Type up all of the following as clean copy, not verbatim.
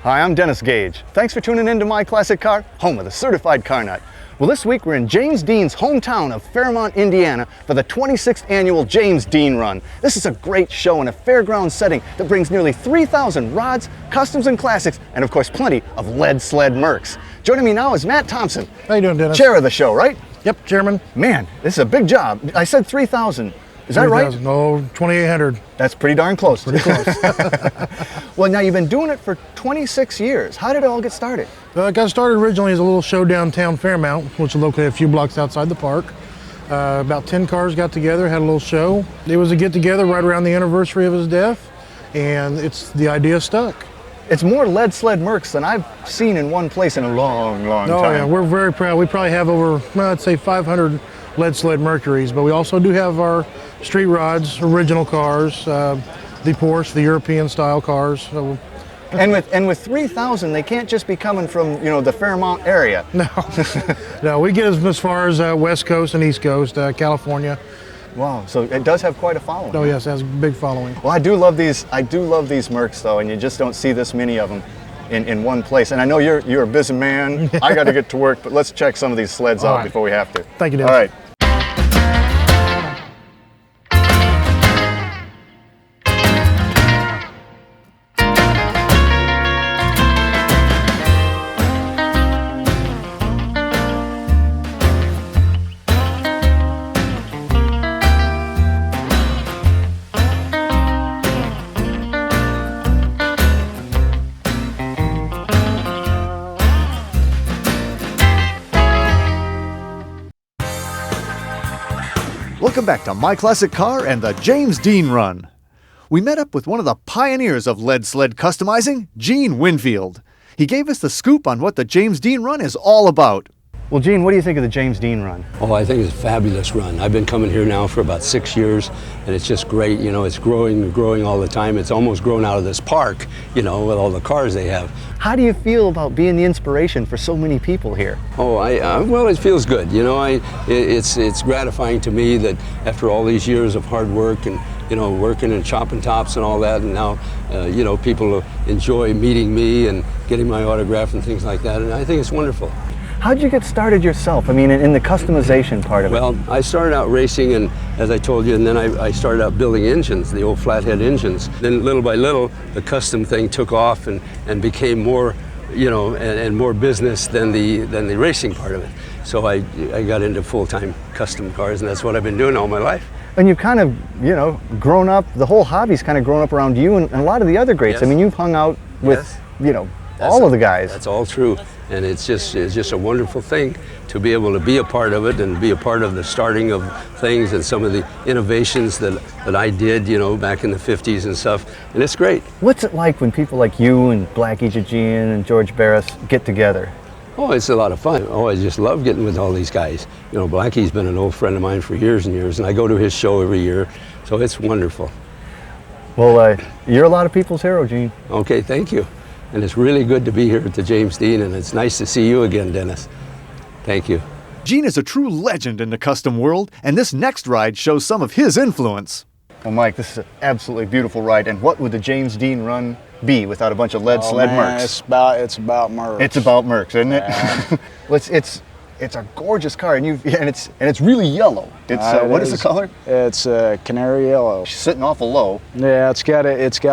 Hi, I'm Dennis Gage. Thanks for tuning in to My Classic Car, home of the certified car nut. Well, this week we're in James Dean's hometown of Fairmount, Indiana for the 26th annual James Dean Run. This is a great show in a fairground setting that brings nearly 3,000 rods, customs and classics, and of course plenty of lead sled Mercs. Joining me now is Matt Thompson. How you doing, Dennis? Chair of the show, right? Yep, chairman. Man, this is a big job. I said 3,000. Is that right? No, 2,800. That's pretty darn close. Pretty close. Well, now you've been doing it for 26 years. How did it all get started? It got started originally as a little show downtown Fairmount, which is located a few blocks outside the park. About 10 cars got together, had a little show. It was a get-together right around the anniversary of his death, and the idea stuck. It's more lead sled Mercs than I've seen in one place in a long time. Oh yeah, we're very proud. We probably have over, well, I'd say 500 lead sled Mercuries, but we also do have our street rods, original cars, the Porsche, the European style cars. So, and with 3,000, they can't just be coming from the Fairmount area. No, no, we get as far as West Coast and East Coast, California. Wow, so it does have quite a following. Oh yes, it has a big following. Well, I do love these Mercs though, and you just don't see this many of them in one place. And I know you're a busy man. I got to get to work, but let's check some of these sleds out before we have to. Thank you, Dennis. All right. Welcome back to My Classic Car and the James Dean Run. We met up with one of the pioneers of lead sled customizing, Jean Winfield. He gave us the scoop on what the James Dean Run is all about. Well, Jean, what do you think of the James Dean Run? Oh, I think it's a fabulous run. I've been coming here now for about 6 years, and it's just great. It's growing all the time. It's almost grown out of this park, with all the cars they have. How do you feel about being the inspiration for so many people here? Oh, well, it feels good. It's gratifying to me that after all these years of hard work and working and chopping tops and all that, and now people enjoy meeting me and getting my autograph and things like that, and I think it's wonderful. How'd you get started yourself? I mean, in the customization part of it? Well, I started out racing, and as I told you, and then I started out building engines, the old flathead engines. Then little by little, the custom thing took off and became more, and more business than the racing part of it. So I got into full-time custom cars, and that's what I've been doing all my life. And you've kind of, grown up, the whole hobby's kind of grown up around you and a lot of the other greats. Yes. I mean, you've hung out with, all of the guys. That's all true. And it's just a wonderful thing to be able to be a part of it and be a part of the starting of things and some of the innovations that I did, back in the 50s and stuff. And it's great. What's it like when people like you and Blackie Eugene and George Barris get together? Oh, it's a lot of fun. Oh, I just love getting with all these guys. Blackie's been an old friend of mine for years and years, and I go to his show every year, so it's wonderful. Well, you're a lot of people's hero, Gene. Okay, thank you. And it's really good to be here at the James Dean, and it's nice to see you again, Dennis. Thank you. Gene is a true legend in the custom world, and this next ride shows some of his influence. Well, Mike, this is an absolutely beautiful ride, and what would the James Dean Run be without a bunch of lead sled Mercs? It's about Mercs. It's about Mercs, isn't it? Yeah. Well, it's a gorgeous car, and it's really yellow. It's what is the color? It's canary yellow. She's sitting awful low. Yeah, it's got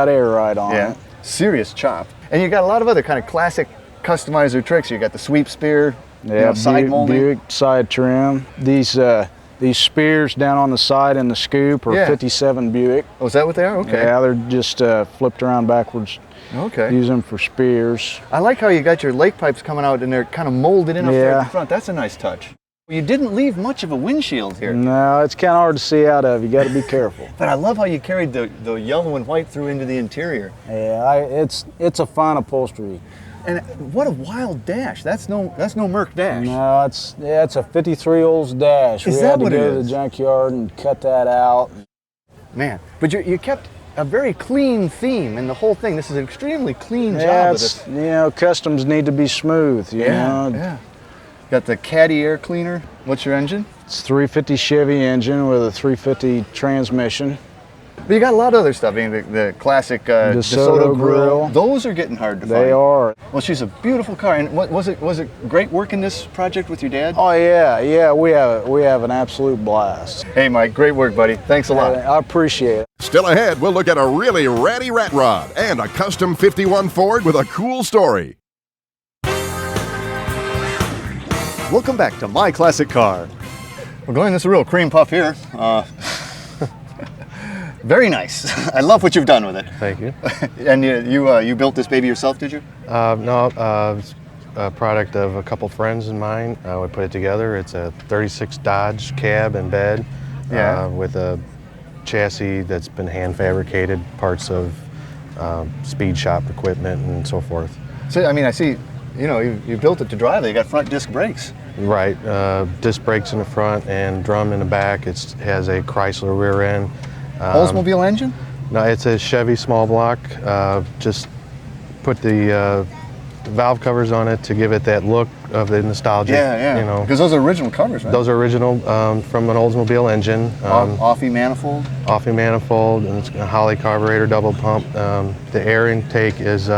air ride on it. Serious chop. And you got a lot of other kind of classic customizer tricks. You got the sweep spear, side molding. Buick side trim. These spears down on the side in the scoop are 57 Buick. Oh, is that what they are? Okay. Yeah, they're just flipped around backwards. Okay. Use them for spears. I like how you got your lake pipes coming out and they're kind of molded in up there at the front. That's a nice touch. You didn't leave much of a windshield here. No, it's kind of hard to see out of. You got to be careful. But I love how you carried the yellow and white through into the interior. Yeah, it's a fine upholstery. And what a wild dash. That's no Merc dash. No, it's a 53 Olds dash. Is we that had to what it go to is? the junkyard and cut that out. Man, but you kept a very clean theme in the whole thing. This is an extremely clean job of this. Customs need to be smooth, you know. Yeah. Got the Caddy air cleaner. What's your engine? It's 350 Chevy engine with a 350 transmission. But you got a lot of other stuff. I mean, the classic DeSoto grill. Those are getting hard to find. They are. Well, she's a beautiful car. And was it great working this project with your dad? Oh yeah, we have an absolute blast. Hey, Mike, great work, buddy. Thanks a lot. I appreciate it. Still ahead, we'll look at a really ratty rat rod and a custom 51 Ford with a cool story. Welcome back to My Classic Car. We're going this real cream puff here. Very nice. I love what you've done with it. Thank you. And you built this baby yourself, did you? No, it's a product of a couple friends of mine. We put it together. It's a 36 Dodge cab and bed with a chassis that's been hand fabricated, parts of speed shop equipment and so forth. So, I mean, I see, you built it to drive it. You got front disc brakes. Right, disc brakes in the front and drum in the back. It has a Chrysler rear end. Oldsmobile engine? No, it's a Chevy small block. Just put the valve covers on it to give it that look of the nostalgic. Yeah. Because those are original covers, right? Those are original from an Oldsmobile engine. Offie manifold? Offie manifold, and it's a Holley carburetor, double pump. The air intake is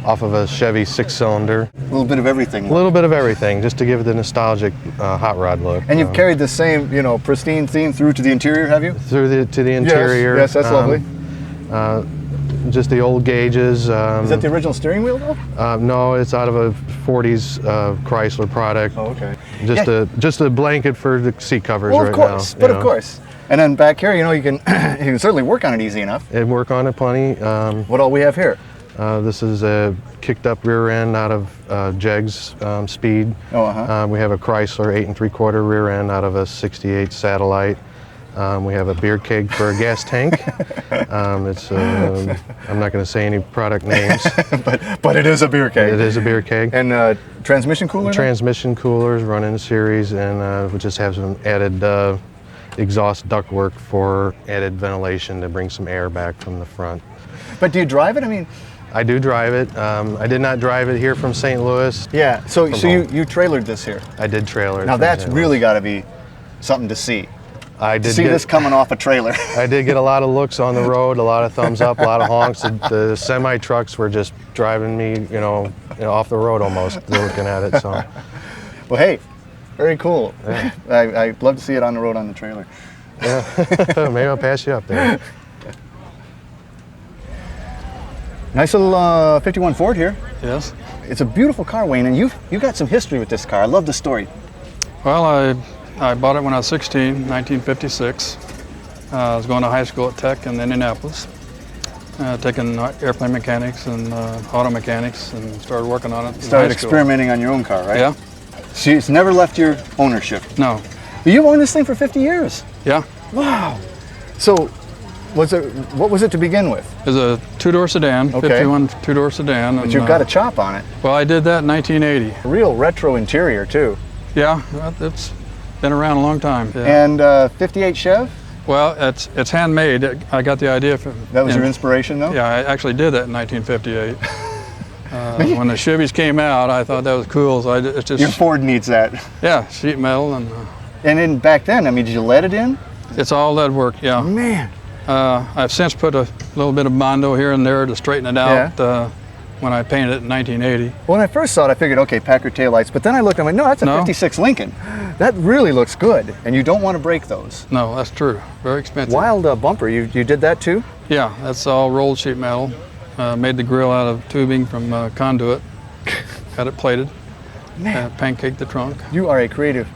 off of a Chevy 6-cylinder. A little bit of everything. A little bit of everything, just to give it the nostalgic hot rod look. And you've carried the same, pristine theme through to the interior, have you? To the interior. Yes, that's lovely. Just the old gauges. Is that the original steering wheel, though? No, it's out of a 40s Chrysler product. Oh, okay. Just a blanket for the seat covers well, right of course, now. But of course. And then back here, you can you can certainly work on it easy enough. And work on it plenty. What all we have here? This is a kicked up rear end out of Jegs Speed. Oh, uh-huh. We have a Chrysler 8 3/4 rear end out of a 68 Satellite. We have a beer keg for a gas tank. It's I'm not going to say any product names. but it is a beer keg. It is a beer keg. And transmission cooler? Transmission coolers run in series, and we just have some added exhaust ductwork for added ventilation to bring some air back from the front. But do you drive it? I mean, I do drive it. I did not drive it here from St. Louis. Yeah, so you trailered this here. I did trailer it. Now that's really got to be something to see. I did see this coming off a trailer. I did get a lot of looks on the road, a lot of thumbs up, a lot of honks. The semi trucks were just driving me, off the road almost, looking at it. So, well, hey, very cool. Yeah. I'd love to see it on the road on the trailer. Yeah, maybe I'll pass you up there. Nice little 51 Ford here. Yes. It's a beautiful car, Wayne, and you've got some history with this car. I love the story. Well, I bought it when I was 16, 1956. I was going to high school at Tech in Indianapolis, taking airplane mechanics and auto mechanics, and started working on it. Started experimenting on your own car, right? Yeah. So it's never left your ownership. No. But you've owned this thing for 50 years. Yeah. Wow. So, what was it to begin with? It was a two-door sedan, Okay. 51 two-door sedan. But you've got a chop on it. Well, I did that in 1980. A real retro interior, too. Yeah, it's been around a long time. Yeah. And 58 Chev? Well, it's handmade. I got the idea from. That was your inspiration, though? Yeah, I actually did that in 1958. When the Chevys came out, I thought that was cool. So it's just. Your Ford needs that. Yeah, sheet metal and. And then back then, I mean, did you let it in? It's all lead work. Yeah. Man. I've since put a little bit of Bondo here and there to straighten it out. When I painted it in 1980. When I first saw it, I figured, okay, Packard taillights. But then I looked, I'm like, no, that's a 56 Lincoln. That really looks good, and you don't want to break those. No, that's true. Very expensive. Wild bumper, you did that too? Yeah, that's all rolled sheet metal. Made the grill out of tubing from conduit. Got it plated. Man. Pancaked the trunk. You are a creative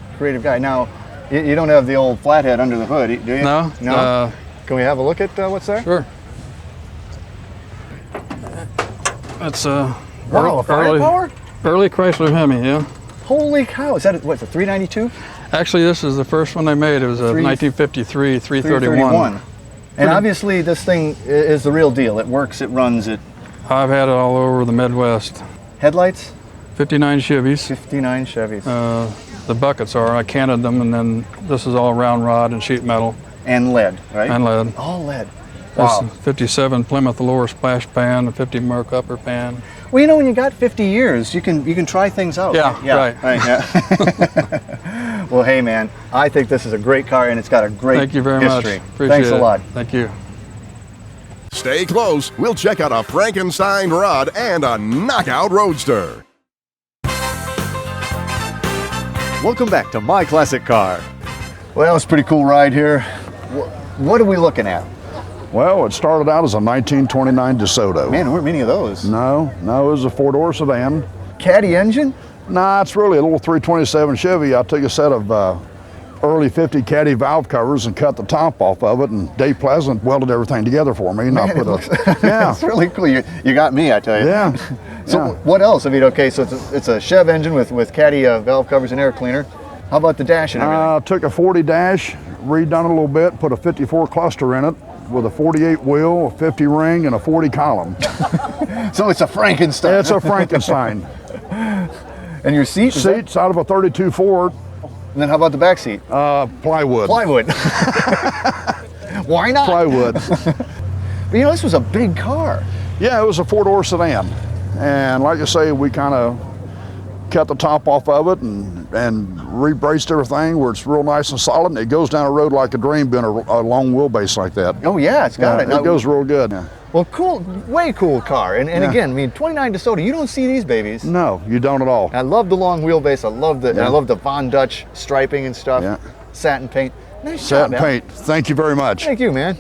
guy. Now, you don't have the old flathead under the hood, do you? No. No? Can we have a look at what's there? Sure. That's wow, firepower? Early Chrysler Hemi, yeah. Holy cow! Is that what's a 392? Actually, this is the first one they made. It was a 1953 331. And obviously, this thing is the real deal. It works. It runs. It. I've had it all over the Midwest. Headlights? 59 Chevys. 59 Chevys. The buckets are. I canted them, and then this is all round rod and sheet metal. And lead, right? And lead. All lead. Wow. This 57 Plymouth lower splash pan, a 50 Merc upper pan. Well, when you got 50 years, you can try things out. Yeah, right. Yeah. Well, hey, man, I think this is a great car, and it's got a great Thank you very history. much. Appreciate Thanks a lot. Thank you. Stay close. We'll check out a Frankenstein Rod and a knockout Roadster. Welcome back to My Classic Car. Well, it's a pretty cool ride here. What are we looking at? Well, it started out as a 1929 DeSoto. Man, there weren't many of those. No, it was a four-door sedan. Caddy engine? Nah, it's really a little 327 Chevy. I took a set of early 50 Caddy valve covers and cut the top off of it, and Dave Pleasant welded everything together for me. And Man, I put yeah, it's really cool. You got me, I tell you. Yeah. So what else? I mean, okay, so it's a Chev engine with Caddy valve covers and air cleaner. How about the dash and everything? Took a 40 dash, redone it a little bit, put a 54 cluster in it with a 48 wheel, a 50 ring, and a 40 column. So it's a Frankenstein. It's a Frankenstein. And your seat? Seats out of a 32 Ford. And then how about the back seat? Plywood. Plywood. Why not? Plywood. But you know, this was a big car. Yeah, it was a four-door sedan. And like I say, we kind of cut the top off of it and re-braced everything where it's real nice and solid, and it goes down the road like a dream being a long wheelbase like that. Oh yeah, it's got it. It goes real good. Yeah. Well, cool, way cool car. And again, I mean, 29 DeSoto, you don't see these babies. No, you don't at all. I love the long wheelbase. I love the Von Dutch striping and stuff. Yeah. Satin paint. Nice Satin job, man. paint. Thank you very much. Thank you, man.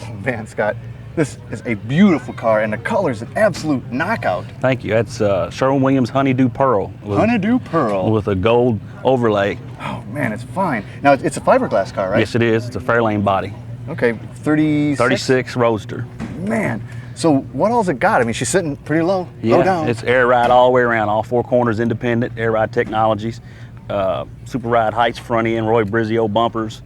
Oh man, Scott, this is a beautiful car, and the color's an absolute knockout. Thank you. That's Sherwin-Williams Honeydew Pearl. Honeydew Pearl. With a gold overlay. Oh man, it's fine. Now, it's a fiberglass car, right? Yes, it is. It's a Fairlane body. Okay, 36 Roadster. Man, so what all's it got? I mean, she's sitting pretty low, Yeah, low down. it's air ride all the way around, all four corners independent, air ride technologies, super ride heights front end, Roy Brizio bumpers,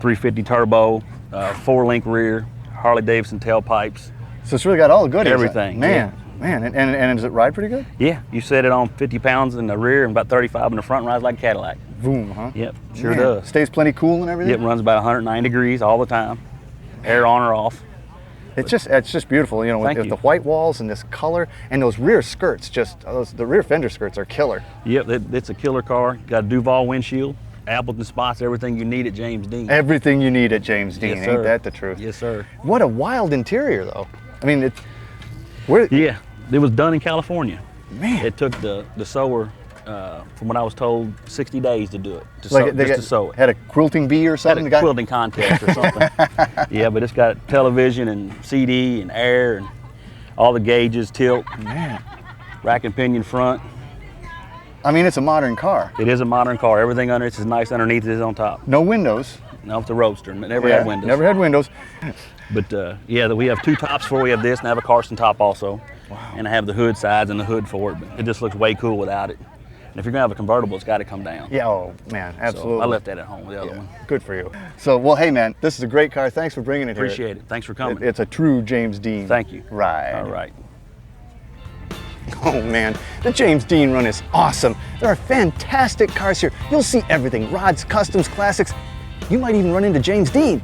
350 turbo, 4-link rear, Harley Davidson tailpipes. So it's really got all the goodies. Everything, Man, man, and does it ride pretty good? Yeah, you set it on 50 pounds in the rear and about 35 in the front, rides like a Cadillac. Boom, huh? Yep, sure Man, does. Stays plenty cool and everything? It runs about 109 degrees all the time, air on or off. It's just beautiful, you know, with the white walls and this color and those rear skirts. The rear fender skirts are killer. Yep, it's a killer car. Got a Duval windshield, Appleton spots, everything you need at James Dean. Everything you need at James Dean, Yes, sir. ain't that the truth? Yes, sir. What a wild interior, though. I mean, Yeah, it was done in California. Man. It took the sewer, from what I was told, 60 days to do it, to sew it. Had a quilting bee or something? Had a quilting contest or something. Yeah, but it's got television and CD and air and all the gauges, tilt, Man. rack and pinion front. I mean, it's a modern car. It is a modern car. Everything under it is nice underneath it is on top. No windows. No, it's a Roadster. Never had windows. Never had windows. But yeah, we have two tops for it. We have this and I have a Carson top also. Wow. And I have the hood sides and the hood for it, but it just looks way cool without it. And if you're gonna have a convertible, it's gotta come down. Yeah, oh man, absolutely. So I left that at home with the other one. Good for you. So, well, hey man, this is a great car. Thanks for bringing it here. Appreciate it. Thanks for coming. It's a true James Dean. Thank you. Ride. All right. Oh man, the James Dean run is awesome. There are fantastic cars here. You'll see everything, rods, customs, classics. You might even run into James Dean.